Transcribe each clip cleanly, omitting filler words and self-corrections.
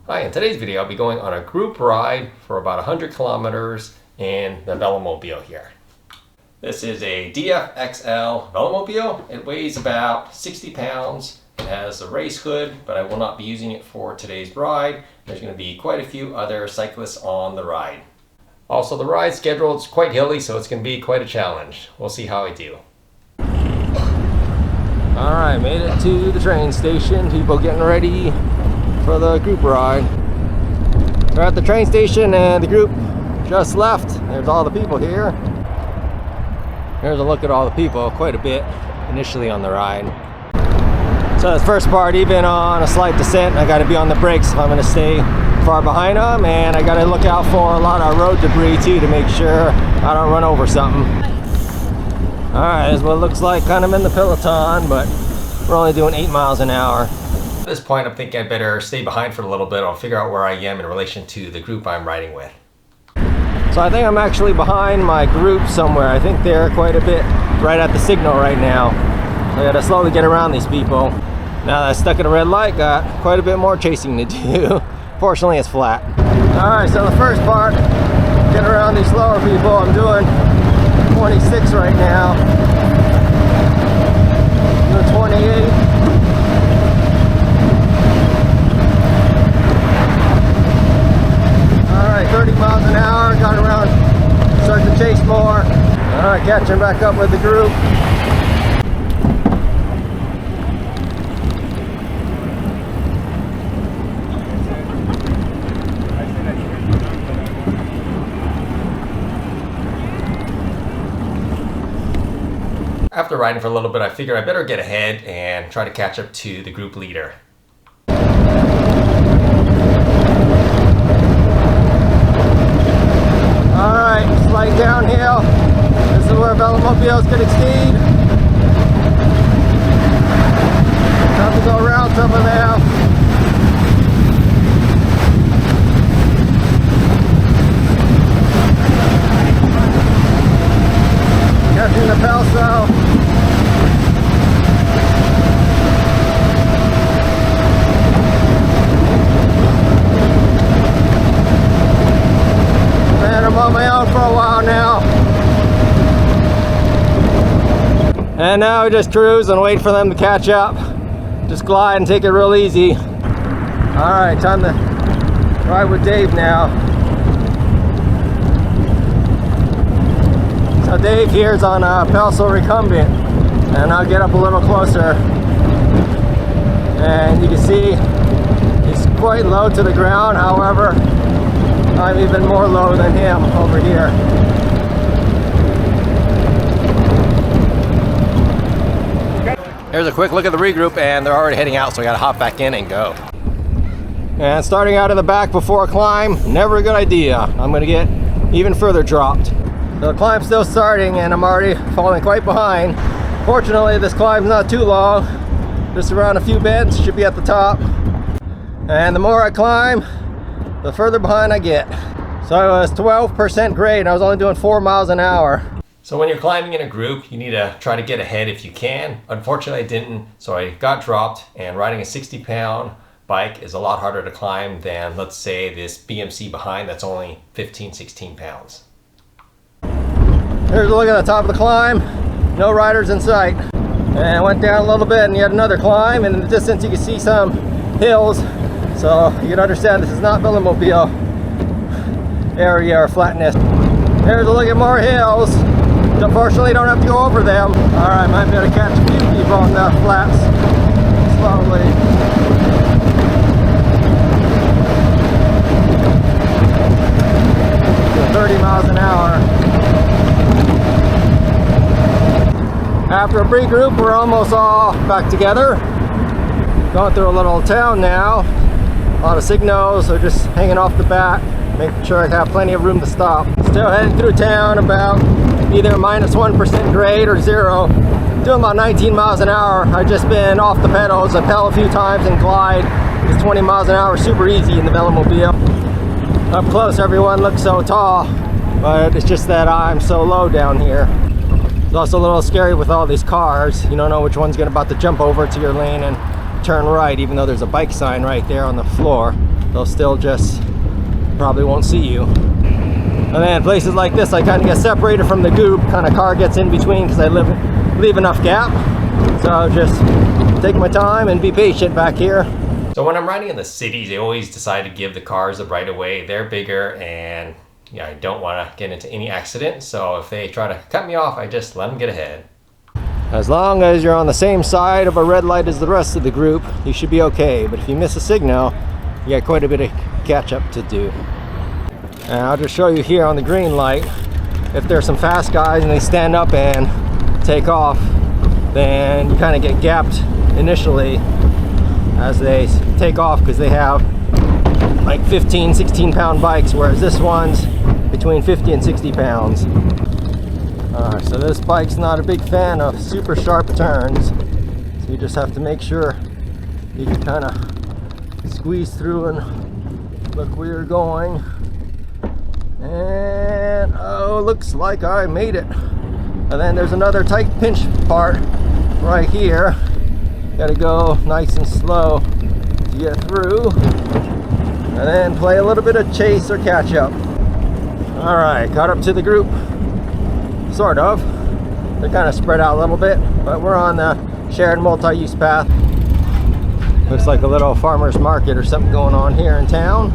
Hi, in today's video I'll be going on a group ride for about 100 kilometers in the Velomobile here. This is a DFXL Velomobile. It weighs about 60 pounds. It has a race hood, but I will not be using it for today's ride. There's going to be quite a few other cyclists on the ride. Also, the ride schedule is quite hilly, so it's going to be quite a challenge. We'll see how I do. Alright, made it to the train station. People getting ready for the group ride. We're at the train station and the group just left. There's all the people here. Here's a look at all the people, quite a bit initially on the ride. So this first part, even on a slight descent, I got to be on the brakes if I'm going to stay far behind them, and I got to look out for a lot of road debris too to make sure I don't run over something. Alright, this is what it looks like kind of in the peloton, but we're only doing 8 miles an hour. At this point, I'm thinking I'd better stay behind for a little bit. I'll figure out where I am in relation to the group I'm riding with. So I think I'm actually behind my group somewhere. I think they're quite a bit right at the signal right now. So I gotta slowly get around these people. Now that I'm stuck at a red light, got quite a bit more chasing to do. Fortunately, it's flat. Alright, so the first part, get around these slower people. I'm doing 26 right now. Doing 28. Alright, 30 miles an hour, got around, starting to chase more. Alright, catching back up with the group. After riding for a little bit, I figured I better get ahead and try to catch up to the group leader. Alright, slight downhill. This is where Velomobile's getting speed. Time to go around some of them. Catching the Pelso. I'm on my own for a while now. And now we just cruise and wait for them to catch up. Just glide and take it real easy. Alright, time to ride with Dave now. So Dave here is on a Pelso recumbent, and I'll get up a little closer. And you can see he's quite low to the ground, however, I'm even more low than him over here. Here's a quick look at the regroup, and they're already heading out, so I gotta hop back in and go. And starting out of the back before a climb, never a good idea. I'm gonna get even further dropped. So the climb's still starting, and I'm already falling quite behind. Fortunately, this climb's not too long, just around a few bends, should be at the top. And the more I climb, the further behind I get. So I was 12% grade and I was only doing 4 miles an hour. So when you're climbing in a group, you need to try to get ahead if you can. Unfortunately, I didn't, so I got dropped, and riding a 60-pound bike is a lot harder to climb than, let's say, this BMC behind that's only 15, 16 pounds. Here's a look at the top of the climb. No riders in sight. And I went down a little bit and yet another climb, and in the distance you can see some hills. So you can understand this is not Velomobile area or flatness. Here's a look at more hills. Unfortunately, don't have to go over them. Alright, might be able to catch a few people on the flats slowly. So 30 miles an hour. After a brief group, we're almost all back together. Going through a little town now. A lot of signals, so just hanging off the bat, making sure I have plenty of room to stop. Still heading through town about either minus 1% grade or 0. Doing about 19 miles an hour. I've just been off the pedals. I pedal a few times and glide. It's 20 miles an hour, super easy in the Velomobile. Up close, everyone looks so tall, but it's just that I'm so low down here. It's also a little scary with all these cars. You don't know which one's about to jump over to your lane and turn right, even though there's a bike sign right there on the floor. they'll still just probably won't see you. And then places like this, I kind of get separated from the group, kind of car gets in between because I leave enough gap. So just take my time and be patient back here. So when I'm riding in the cities, they always decide to give the cars the right of way. They're bigger, and yeah, I don't want to get into any accident. So if they try to cut me off, I just let them get ahead. As long as you're on the same side of a red light as the rest of the group, you should be okay. But if you miss a signal, you got quite a bit of catch up to do. And I'll just show you here on the green light, if there's some fast guys and they stand up and take off, then you kind of get gapped initially as they take off, because they have like 15, 16 pound bikes, whereas this one's between 50 and 60 pounds. So this bike's not a big fan of super sharp turns, so you just have to make sure you can kind of squeeze through and look where you're going. And oh, looks like I made it. And then there's another tight pinch part right here. Gotta go nice and slow to get through, and then play a little bit of chase or catch up. All right, got up to the group, sort of. They're kind of spread out a little bit, but we're on the shared multi-use path. Looks like a little farmer's market or something going on here in town.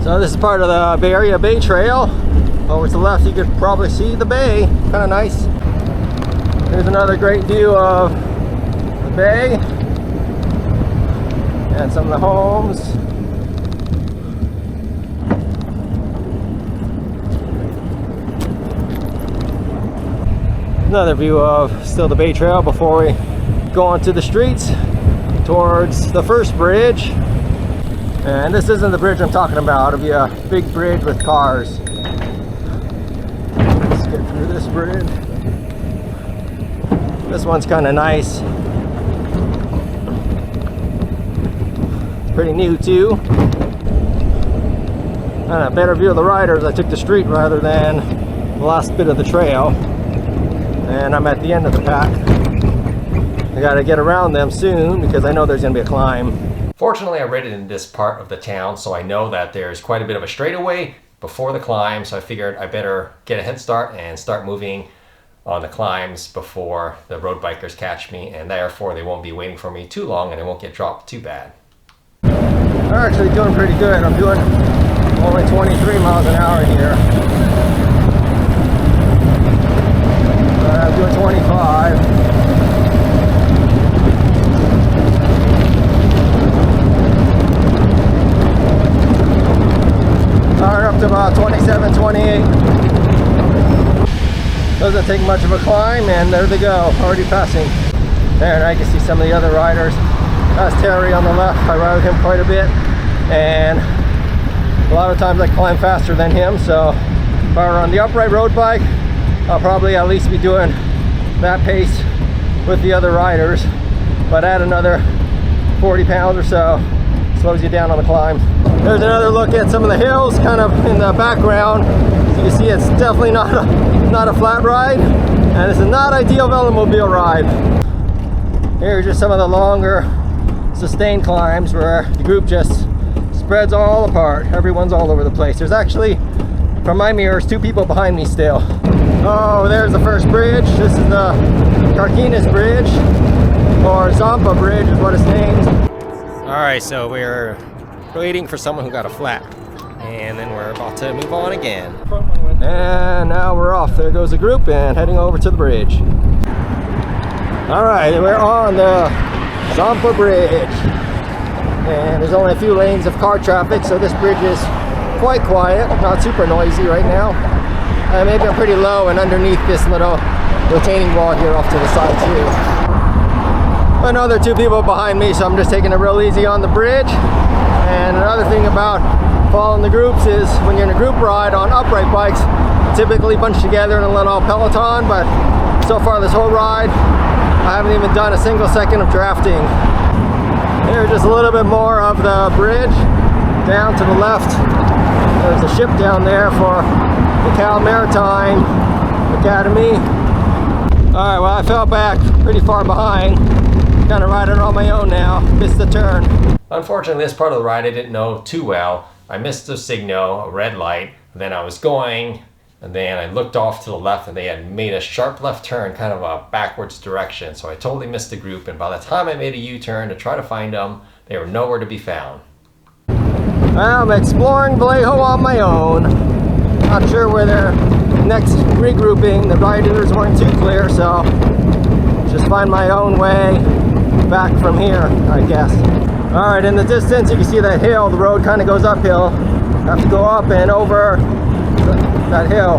So this is part of the Benecia Bay Trail. Over to the left, you could probably see the bay, kind of nice. Here's another great view of the bay and some of the homes. Another view of still the Bay Trail before we go onto the streets towards the first bridge. And this isn't the bridge I'm talking about. It'll be a big bridge with cars. Let's get through this bridge. This one's kind of nice. Pretty new too. And a better view of the riders. I took the street rather than the last bit of the trail. And I'm at the end of the pack. I gotta get around them soon because I know there's gonna be a climb. Fortunately, I read it in this part of the town, so I know that there's quite a bit of a straightaway before the climb, so I figured I better get a head start and start moving on the climbs before the road bikers catch me, and therefore they won't be waiting for me too long and I won't get dropped too bad. We're actually doing pretty good. I'm doing only 23 miles an hour here. I'm doing 25. We're up to about 27, 28. Doesn't take much of a climb, and there they go, already passing. There, and I can see some of the other riders. That's Terry on the left. I ride with him quite a bit, and a lot of times I climb faster than him, so if I were on the upright road bike, I'll probably at least be doing that pace with the other riders, but add another 40 pounds or so, slows you down on the climb. There's another look at some of the hills kind of in the background. So you can see it's definitely not a flat ride, and it's a not ideal Velomobile ride. Here's just some of the longer sustained climbs where the group just spreads all apart. Everyone's all over the place. There's actually, from my mirrors, 2 people behind me still. Oh, there's the first bridge. This is the Carquinez Bridge, or Zampa Bridge is what it's named. All right, so we're waiting for someone who got a flat, and then we're about to move on again. And now we're off. There goes the group and heading over to the bridge. All right, we're on the Zampa Bridge, and there's only a few lanes of car traffic, so this bridge is quite quiet, not super noisy right now. Maybe I'm pretty low and underneath this little retaining wall here off to the side too. I know there are 2 people behind me, so I'm just taking it real easy on the bridge. And another thing about following the groups is when you're in a group ride on upright bikes, typically bunch together in a little peloton, but so far this whole ride, I haven't even done a single second of drafting. Here's just a little bit more of the bridge. Down to the left, there's a ship down there for the Cal Maritime Academy. All right, well, I fell back pretty far behind, kind of riding on my own now. Missed the turn. Unfortunately, this part of the ride I didn't know too well. I missed the signal, a red light, then I was going, and then I looked off to the left and they had made a sharp left turn, kind of a backwards direction. So I totally missed the group, and by the time I made a U-turn to try to find them, they were nowhere to be found. Well, I'm exploring Vallejo on my own. Not sure where they're next regrouping. The riders weren't too clear, so just find my own way back from here, I guess. Alright, in the distance you can see that hill. The road kind of goes uphill. Have to go up and over that hill.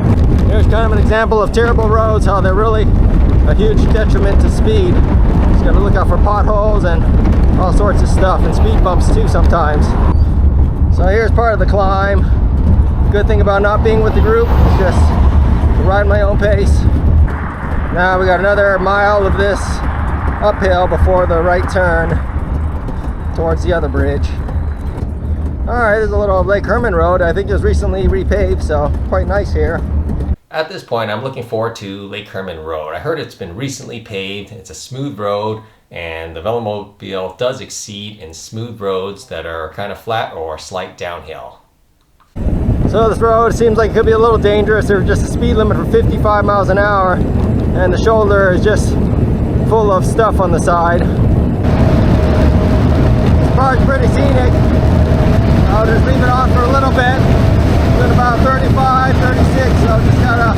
Here's kind of an example of terrible roads, how they're really a huge detriment to speed. Just gotta look out for potholes and all sorts of stuff, and speed bumps too sometimes. So here's part of the climb. Good thing about not being with the group is just to ride my own pace. Now we got another mile of this uphill before the right turn towards the other bridge. Alright, there's a little Lake Herman Road. I think it was recently repaved, so quite nice here. At this point, I'm looking forward to Lake Herman Road. I heard it's been recently paved. It's a smooth road, and the Velomobile does exceed in smooth roads that are kind of flat or slight downhill. So this road seems like it could be a little dangerous. There's just a speed limit for 55 miles an hour, and the shoulder is just full of stuff on the side. This part's pretty scenic. I'll just leave it on for a little bit. It's at about 35, 36, so just gotta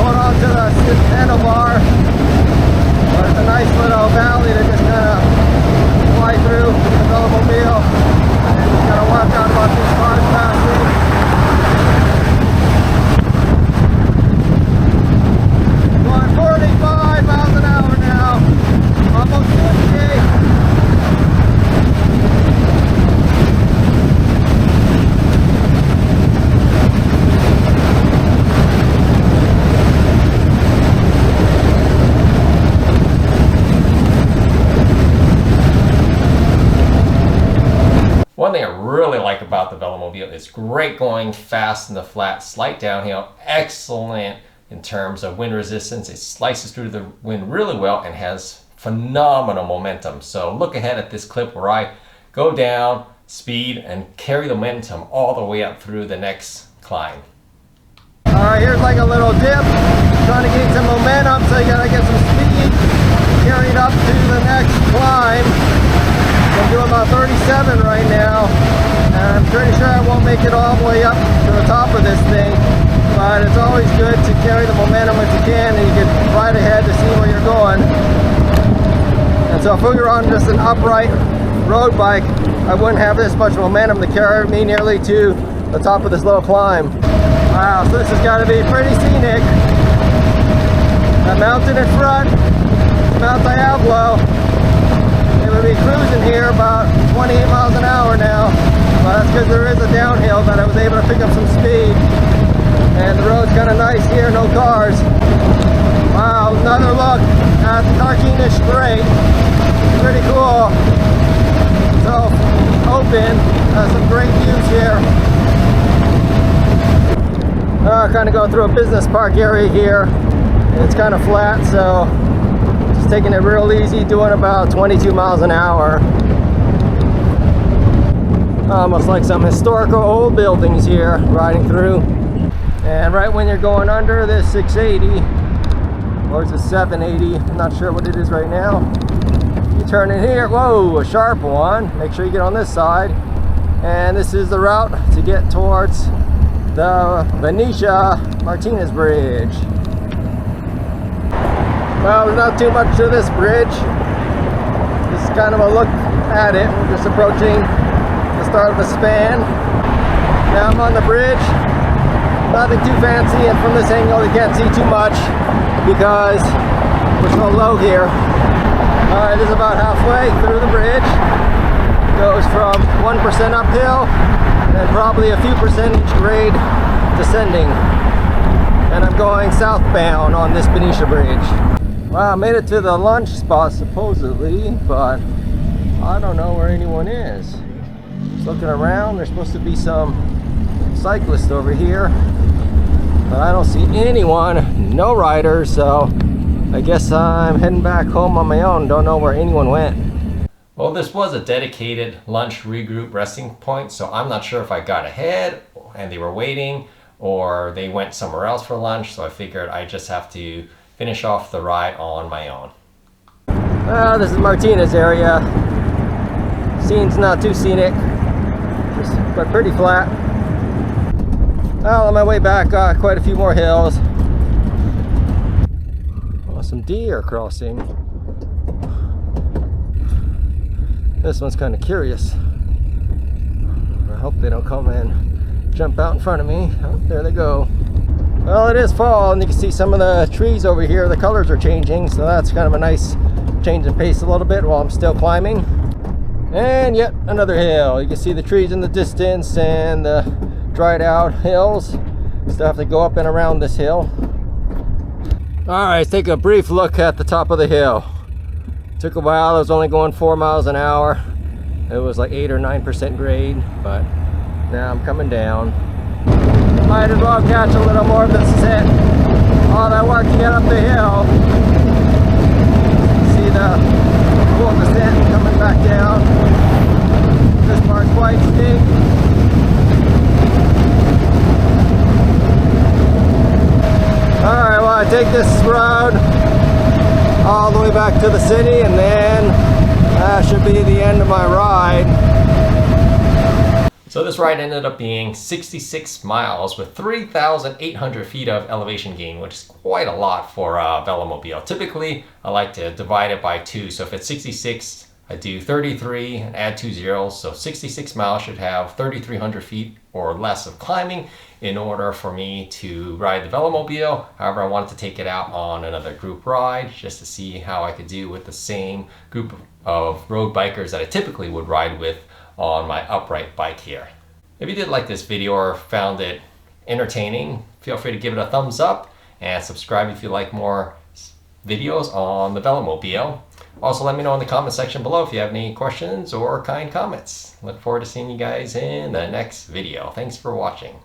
hold on to the handlebar. But it's a nice little valley to just kind of fly through the Velomobile. And just gotta watch out about these cars passing. Going 45 miles an hour now. Almost 58. One thing I really like about the Velomobile is great going fast in the flat, slight downhill, excellent in terms of wind resistance. It slices through the wind really well and has phenomenal momentum. So look ahead at this clip where I go down, speed, and carry the momentum all the way up through the next climb. Alright, here's like a little dip. Trying to gain some momentum, so you gotta get some speed. Carry it up to the next climb. I'm doing about 37 right now, and I'm pretty sure I won't make it all the way up to the top of this thing, but it's always good to carry the momentum if you can, and you can ride ahead to see where you're going. And so if we were on just an upright road bike, I wouldn't have this much momentum to carry me nearly to the top of this little climb. Wow, so this has got to be pretty scenic. That mountain in front, Mount Diablo. We'll be cruising here about 28 miles an hour now, but that's because there is a downhill that I was able to pick up some speed, and the road's kind of nice here, no cars. Wow, another look at the Cartoonish Strait. Pretty cool. So open, some great views here. Kind of going through a business park area here. It's kind of flat, so taking it real easy, doing about 22 miles an hour. Almost like some historical old buildings here, riding through. And right when you're going under this 680, or it's a 780, I'm not sure what it is right now. You turn in here, whoa, a sharp one. Make sure you get on this side. And this is the route to get towards the Benecia Bridge. Well, there's not too much to this bridge. This is kind of a look at it. We're just approaching the start of the span. Now I'm on the bridge. Nothing too fancy, and from this angle you can't see too much because we're so low here. Alright, this is about halfway through the bridge. It goes from 1% uphill and probably a few percentage grade descending. And I'm going southbound on this Benecia Bridge. Wow, I made it to the lunch spot supposedly, but I don't know where anyone is. Just looking around, there's supposed to be some cyclists over here, but I don't see anyone, no riders, so I guess I'm heading back home on my own. Don't know where anyone went. Well, this was a dedicated lunch regroup resting point, so I'm not sure if I got ahead and they were waiting or they went somewhere else for lunch, so I figured I just have to finish off the ride on my own. This is Martinez area. Scene's not too scenic, but pretty flat. Well, on my way back, quite a few more hills. Oh, some deer crossing. This one's kind of curious. I hope they don't come and jump out in front of me. Oh, there they go. Well, it is fall, and you can see some of the trees over here, the colors are changing, so that's kind of a nice change in pace a little bit while I'm still climbing. And yet another hill. You can see the trees in the distance and the dried out hills. Still have to go up and around this hill. Alright, take a brief look at the top of the hill. Took a while. I was only going 4 miles an hour. It was like 8 or 9% grade, but now I'm coming down. Might as well catch a little more of the set. All that work to get up the hill. See the full descent coming back down. This part's quite steep. Alright, well, I take this road all the way back to the city, and then that should be the end of my ride. So this ride ended up being 66 miles with 3,800 feet of elevation gain, which is quite a lot for a Velomobile. Typically, I like to divide it by 2. So if it's 66, I do 33 and add 2 zeros. So 66 miles should have 3,300 feet or less of climbing in order for me to ride the Velomobile. However, I wanted to take it out on another group ride just to see how I could do with the same group of road bikers that I typically would ride with on my upright bike here. If you did like this video or found it entertaining, feel free to give it a thumbs up and subscribe if you like more videos on the Velomobile. Also, let me know in the comment section below if you have any questions or kind comments. Look forward to seeing you guys in the next video. Thanks for watching.